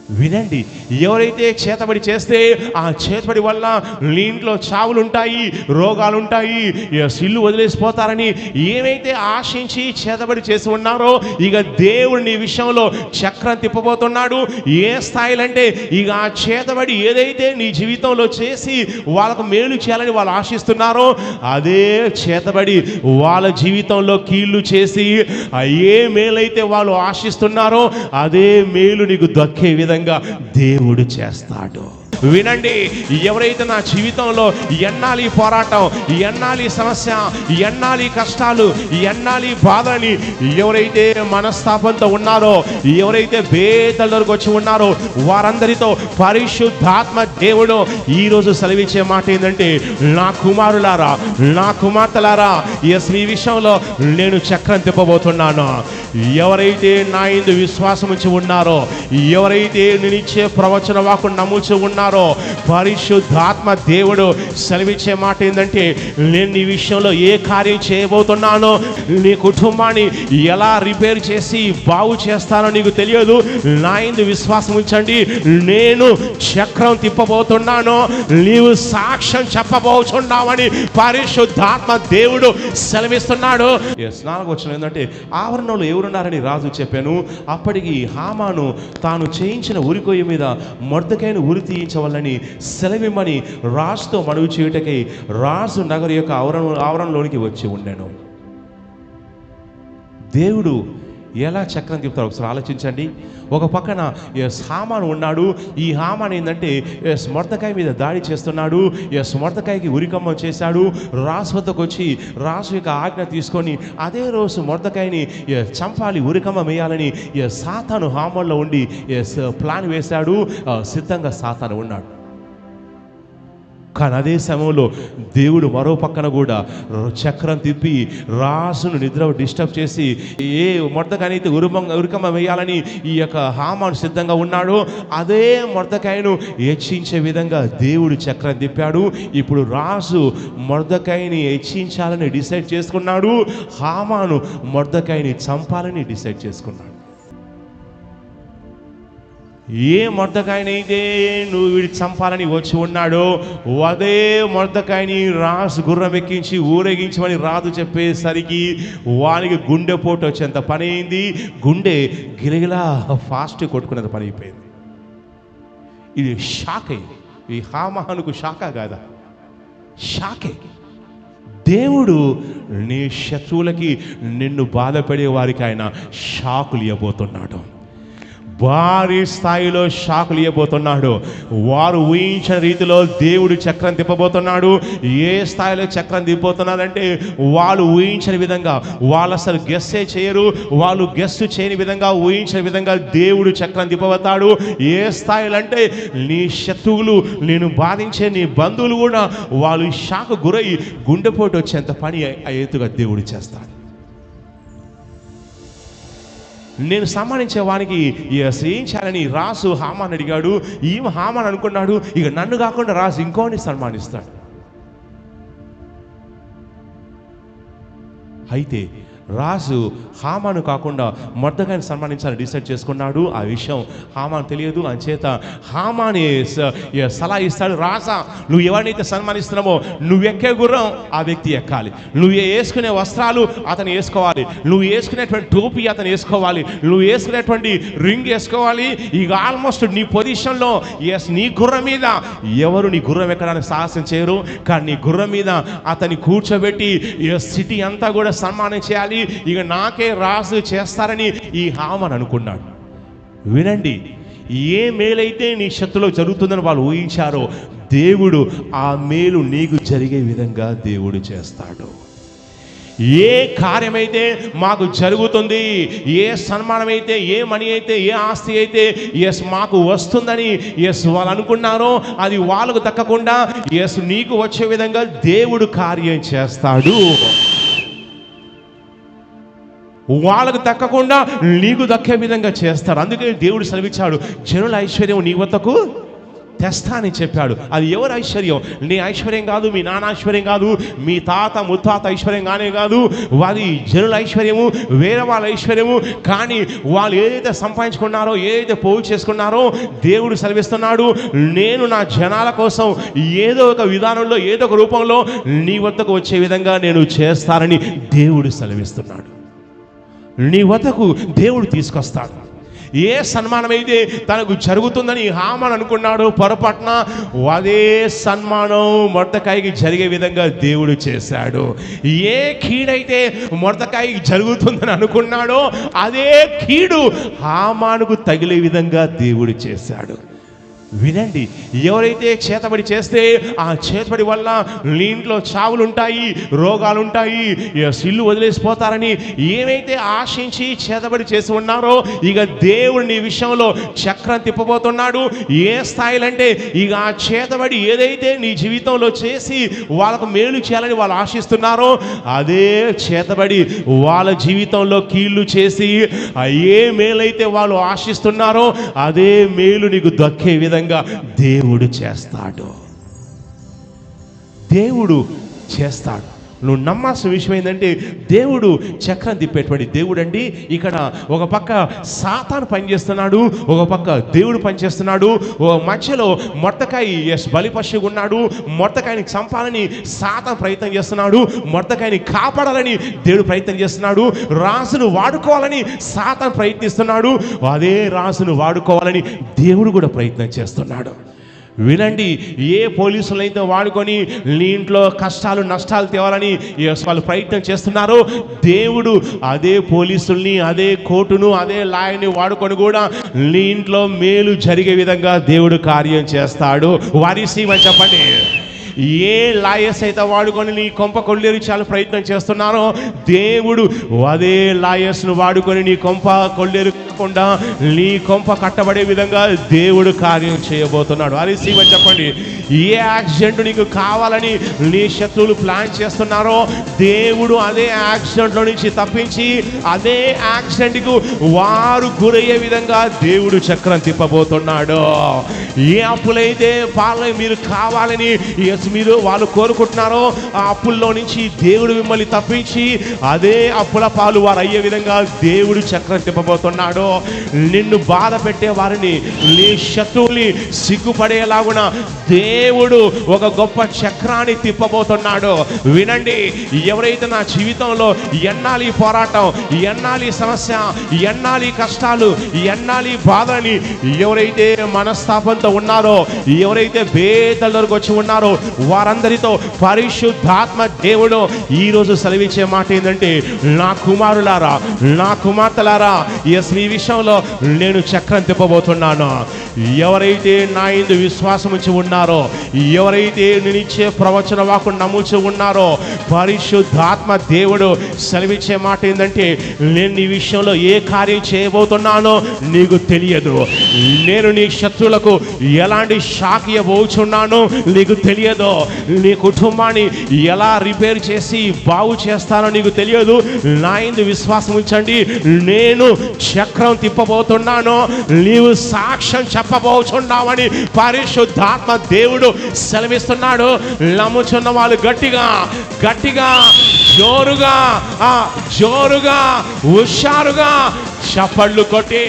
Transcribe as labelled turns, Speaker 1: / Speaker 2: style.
Speaker 1: వినండి, ఎవరైతే చేతబడి చేస్తే ఆ చేతబడి వల్ల నీ ఇంట్లో చావులుంటాయి, రోగాలుంటాయి, ఇల్లు వదిలేసిపోతారని ఏమైతే ఆశించి చేతబడి చేసి ఉన్నారో, ఇక దేవుడు నీ విషయంలో చక్రం తిప్పబోతున్నాడు. ఏ స్థాయిలంటే ఇక ఆ చేతబడి ఏదైతే నీ జీవితంలో చేసి వాళ్ళకు మేలు చేయాలని వాళ్ళు ఆశిస్తున్నారో, అదే చేతబడి వాళ్ళ జీవితంలో కీళ్ళు చేసి ఏ మేలైతే వాళ్ళు ఆశిస్తున్నారో అదే మేలు నీకు దక్కే విధంగా దేవుడు చేస్తాడు. వినండి, ఎవరైతే నా జీవితంలో ఎన్నాలి పోరాటం, ఎన్నాలి సమస్య, ఎన్నాలి కష్టాలు, ఎన్నాలి బాధని ఎవరైతే మనస్తాపంతో ఉన్నారో, ఎవరైతే బేదల దగ్గరకు వచ్చి ఉన్నారో, వారందరితో పరిశుద్ధాత్మ దేవుడు ఈరోజు సెలవిచ్చే మాట ఏంటంటే, నా కుమారులారా, నా కుమార్తెలారా, మీ విషయంలో నేను చక్రం తిప్పబోతున్నాను. ఎవరైతే నా యందు విశ్వాసం ఉంచి ఉన్నారో, ఎవరైతే నేను ఇచ్చే ప్రవచన వాక్కు నమ్ముచు ఉన్నారో, పరిశుద్ధాత్మ దేవుడు సెలవిచ్చే మాట ఏంటంటే, నేను నీ విషయంలో ఏ కార్యం చేయబోతున్నానో, నీ కుటుంబాన్ని ఎలా రిపేర్ చేసి బాగు చేస్తానో నీకు తెలియదు. నా యందు విశ్వాసం ఉంచండి, నేను చక్రం తిప్పబోతున్నాను, నీవు సాక్ష్యం చెప్పబోతున్నావని పరిశుద్ధాత్మ దేవుడు సెలవిస్తున్నాడు. స్నానం వచ్చిన ఏంటంటే, ఆవరణలో ఎవరున్నారని రాజు చెప్పాను. అప్పటికి హామాను తాను చేయించిన ఉరికొయ్య మీద మొర్దెకైను ఉరి తీయించవాలని సెలవిమ్మని రాజుతో మనవి చేయుటకై రాజు నగరు యొక్క ఆవరణలోనికి వచ్చి ఉండాను. దేవుడు ఎలా చక్రం తిప్పుతారు ఒకసారి ఆలోచించండి. ఒక పక్కన హామాను ఉన్నాడు. ఈ హామాను ఏంటంటే మొర్దెకై మీద దాడి చేస్తున్నాడు. మొర్దెకైకి ఉరికమ్మం చేశాడు. రాజు వద్దకు వచ్చి రాజు యొక్క ఆజ్ఞ తీసుకొని అదే రోజు మొర్దెకైని చంపాలి, ఉరికమ్మం వేయాలని సాతాను హామాన్లో ఉండి ప్లాన్ వేశాడు. సిద్ధంగా సాతాను ఉన్నాడు. కానీ అదే సమయంలో దేవుడు మరో పక్కన కూడా చక్రం తిప్పి రాజును నిద్ర డిస్టర్బ్ చేసి ఏ మొర్దెకైనైతే ఉరికమ్మ వేయాలని ఈ యొక్క హామాను సిద్ధంగా ఉన్నాడో, అదే మొర్దెకైను హెచ్చించే విధంగా దేవుడు చక్రం తిప్పాడు. ఇప్పుడు రాజు మొర్దెకైని హెచ్చించాలని డిసైడ్ చేసుకున్నాడు. హామాను మొర్దెకైని చంపాలని డిసైడ్ చేసుకున్నాడు. ఏ మొర్దెకైనైతే నువ్వు వీడి చంపాలని వచ్చి ఉన్నాడో, అదే మొర్దెకైని రాజు గుర్రం ఎక్కించి ఊరేగించమని రాజు చెప్పేసరికి వానికి గుండెపోటు వచ్చేంత పని అయింది. గుండె గిలగిలా ఫాస్ట్ కొట్టుకునేంత పని అయిపోయింది. ఇది షాక్ అయింది. ఈ హామానుకు షాకా కాదా? షాకే. దేవుడు నీ శత్రువులకి, నిన్ను బాధపడే వారికి ఆయన షాకులు ఇవ్వబోతున్నాడు. భారీ స్థాయిలో షాకులు ఇవ్వబోతున్నాడు. వారు ఊహించిన రీతిలో దేవుడు చక్రం తిప్పబోతున్నాడు. ఏ స్థాయిలో చక్రం తిప్పబోతున్నాడంటే, వాళ్ళు ఊహించిన విధంగా, వాళ్ళు అసలు గెస్సే చేయరు, వాళ్ళు గెస్ చేయని విధంగా, ఊహించిన విధంగా దేవుడు చక్రం తిప్పబోతాడు. ఏ స్థాయిలో అంటే, నీ శత్రువులు, నేను బాధించే నీ బంధువులు కూడా వాళ్ళు షాకు గురై గుండెపోటు వచ్చేంత పని ఎత్తుగా దేవుడు చేస్తాడు. నేను సన్మానించే వానికి ఏం చేయాలని రాజు హామాను అడిగాడు. ఈమె హామాను అనుకున్నాడు, ఇక నన్ను కాకుండా రాజు ఇంకోని సన్మానిస్తాడు. అయితే రాజు హామాను కాకుండా మొర్దెకైని సన్మానించాలని డిసైడ్ చేసుకున్నాడు. ఆ విషయం హామాను తెలియదు. అంచేత హామాని సలహా ఇస్తాడు, రాజా నువ్వు ఎవరినైతే సన్మానిస్తున్నావో నువ్వు ఎక్కే గుర్రం ఆ వ్యక్తి ఎక్కాలి, నువ్వు వేసుకునే వస్త్రాలు అతను వేసుకోవాలి, నువ్వు వేసుకునేటువంటి టోపీ అతను వేసుకోవాలి, నువ్వు వేసుకునేటువంటి రింగ్ వేసుకోవాలి. ఇక ఆల్మోస్ట్ నీ పొజిషన్లో నీ గుర్రం మీద ఎవరు నీ గుర్రం ఎక్కడానికి సాహసం చేయరు. కానీ నీ గుర్రం మీద అతన్ని కూర్చోబెట్టి సిటీ అంతా కూడా సన్మానం చేయాలి, ఇక నాకే రాజు చేస్తారని ఈ హామాను అనుకున్నాడు. వినండి, ఏ మేలైతే నీ శత్రులో జరుగుతుందని వాళ్ళు ఊహించారో, దేవుడు ఆ మేలు నీకు జరిగే విధంగా దేవుడు చేస్తాడు. ఏ కార్యమైతే మాకు జరుగుతుంది, ఏ సన్మానం అయితే, ఏ మనీ అయితే, ఏ ఆస్తి అయితే మాకు వస్తుందని వాళ్ళు అనుకున్నారో, అది వాళ్ళకు దక్కకుండా నీకు వచ్చే విధంగా దేవుడు కార్యం చేస్తాడు. వాళ్ళకు దక్కకుండా నీకు దక్కే విధంగా చేస్తాడు. అందుకే దేవుడు సెలవిచ్చాడు, జనుల ఐశ్వర్యం నీ వద్దకు తెస్తా అని చెప్పాడు. అది ఎవరి ఐశ్వర్యం? నీ ఐశ్వర్యం కాదు, మీ నాన్న ఐశ్వర్యం కాదు, మీ తాత ముత్తాత ఐశ్వర్యం కానే కాదు. అది జనుల ఐశ్వర్యము, వేరే వాళ్ళ ఐశ్వర్యము. కానీ వాళ్ళు ఏదైతే సంపాదించుకున్నారో, ఏదైతే పోగు చేసుకున్నారో, దేవుడు సెలవిస్తున్నాడు, నేను నా జనాల కోసం ఏదో ఒక విధానంలో, ఏదో ఒక రూపంలో నీ వద్దకు వచ్చే విధంగా నేను చేస్తానని దేవుడు సెలవిస్తున్నాడు. నీ వద్దకు దేవుడు తీసుకొస్తాడు. ఏ సన్మానం అయితే తనకు జరుగుతుందని హామాను అనుకున్నాడు, పొరపాటున అదే సన్మానం మొర్దెకాయికి జరిగే విధంగా దేవుడు చేశాడు. ఏ కీడైతే మొర్దెకాయికి జరుగుతుందని అనుకున్నాడో అదే కీడు హామానుకు తగిలే విధంగా దేవుడు చేశాడు. వినండి, ఎవరైతే చేతబడి చేస్తే ఆ చేతబడి వల్ల నీ ఇంట్లో చావులుంటాయి, రోగాలుంటాయి, ఇల్లు వదిలేసిపోతారని ఏమైతే ఆశించి చేతబడి చేసి ఉన్నారో, ఇక దేవుడు నీ విషయంలో చక్రం తిప్పబోతున్నాడు. ఏ స్థాయిలంటే ఇక ఆ చేతబడి ఏదైతే నీ జీవితంలో చేసి వాళ్ళకు మేలు చేయాలని వాళ్ళు ఆశిస్తున్నారో అదే చేతబడి వాళ్ళ జీవితంలో కీళ్ళు చేసి ఏ మేలైతే వాళ్ళు ఆశిస్తున్నారో అదే మేలు నీకు దక్కే విధంగా దేవుడు చేస్తాడు. దేవుడు చేస్తాడు. నువ్వు నమ్మాల్సిన విషయం ఏంటంటే దేవుడు చక్రం తిప్పేటువంటి దేవుడు అండి. ఇక్కడ ఒక పక్క సాతాను పనిచేస్తున్నాడు, ఒక పక్క దేవుడు పనిచేస్తున్నాడు. మధ్యలో మొర్దెకాయి బలిపశువుగా ఉన్నాడు. మొర్దెకాయిని చంపాలని సాతాను ప్రయత్నం చేస్తున్నాడు, మొర్దెకాయిని కాపాడాలని దేవుడు ప్రయత్నం చేస్తున్నాడు. రాజును వాడుకోవాలని సాతాను ప్రయత్నిస్తున్నాడు, అదే రాజును వాడుకోవాలని దేవుడు కూడా ప్రయత్నం చేస్తున్నాడు. వినండి, ఏ పోలీసులైతే వాడుకొని నీ ఇంట్లో కష్టాలు నష్టాలు తేవాలని వాళ్ళు ప్రయత్నం చేస్తున్నారో దేవుడు అదే పోలీసుల్ని, అదే కోర్టును, అదే లాయర్ని వాడుకొని కూడా నీ ఇంట్లో మేలు జరిగే విధంగా దేవుడు కార్యం చేస్తాడు. వారిసీమని చెప్పండి. ఏ లాయర్స్ అయితే వాడుకొని నీ కొంప కొల్లేరించాలని ప్రయత్నం చేస్తున్నారో దేవుడు అదే లాయర్స్ను వాడుకొని నీ కొంప కొల్లేరకుండా నీ కొంప కట్టబడే విధంగా దేవుడు కార్యం చేయబోతున్నాడు. అది సీమని చెప్పండి. ఏ యాక్సిడెంట్ నీకు కావాలని నీ శత్రువులు ప్లాన్ చేస్తున్నారో దేవుడు అదే యాక్సిడెంట్లో నుంచి తప్పించి అదే యాక్సిడెంట్కు వారు గురయ్యే విధంగా దేవుడు చక్రం తిప్పబోతున్నాడు. ఏ అప్పులైతే మీరు కావాలని మీరు వాళ్ళు కోరుకుంటున్నారో ఆ అప్పుల్లో నుంచి దేవుడు మిమ్మల్ని తప్పించి అదే అప్పుల పాలు వారు అయ్యే విధంగా దేవుడు చక్రం తిప్పబోతున్నాడు. నిన్ను బాధ పెట్టే వారిని, నీ శత్రువుల్ని సిగ్గుపడేలాగున దేవుడు ఒక గొప్ప చక్రాన్ని తిప్పబోతున్నాడు. వినండి, ఎవరైతే నా జీవితంలో ఎన్నాలి పోరాటం, ఎన్నాలి సమస్య, ఎన్నాలి కష్టాలు, ఎన్నాలి బాధని ఎవరైతే మనస్తాపంతో ఉన్నారో, ఎవరైతే వేదల వరకు వచ్చి ఉన్నారో వారందరితో పరిశుద్ధాత్మ దేవుడు ఈరోజు సెలవిచ్చే మాట ఏంటంటే, నా కుమారులారా, నా కుమార్తెలారా, మీ విషయంలో నేను చక్రం తిప్పబోతున్నాను. ఎవరైతే నా యందు విశ్వాసం ఉంచి ఉన్నారో, ఎవరైతే నేను ఇచ్చే ప్రవచన వాకు నమ్ముచు ఉన్నారో, పరిశుద్ధాత్మ దేవుడు సెలవిచ్చే మాట ఏంటంటే, నేను నీ విషయంలో ఏ కార్యం చేయబోతున్నానో నీకు తెలియదు. నేను నీ శత్రువులకు ఎలాంటి షాక్ ఇవ్వబోచున్నానో నీకు తెలియదు. నీ కుటుంబాన్ని ఎలా రిపేర్ చేసి బాగు చేస్తానో నీకు తెలియదు. నా యందు విశ్వాసం ఉంచండి, నేను చక్రం తిప్పబోతున్నాను, నీవు సాక్ష్యం చెప్పబోచున్నావని పరిశుద్ధాత్మ దేవుడు సెలవిస్తున్నాడు. నమ్ముచున్న వాళ్ళు గట్టిగా గట్టిగా జోరుగా హుషారుగా చప్పళ్ళు కొట్టి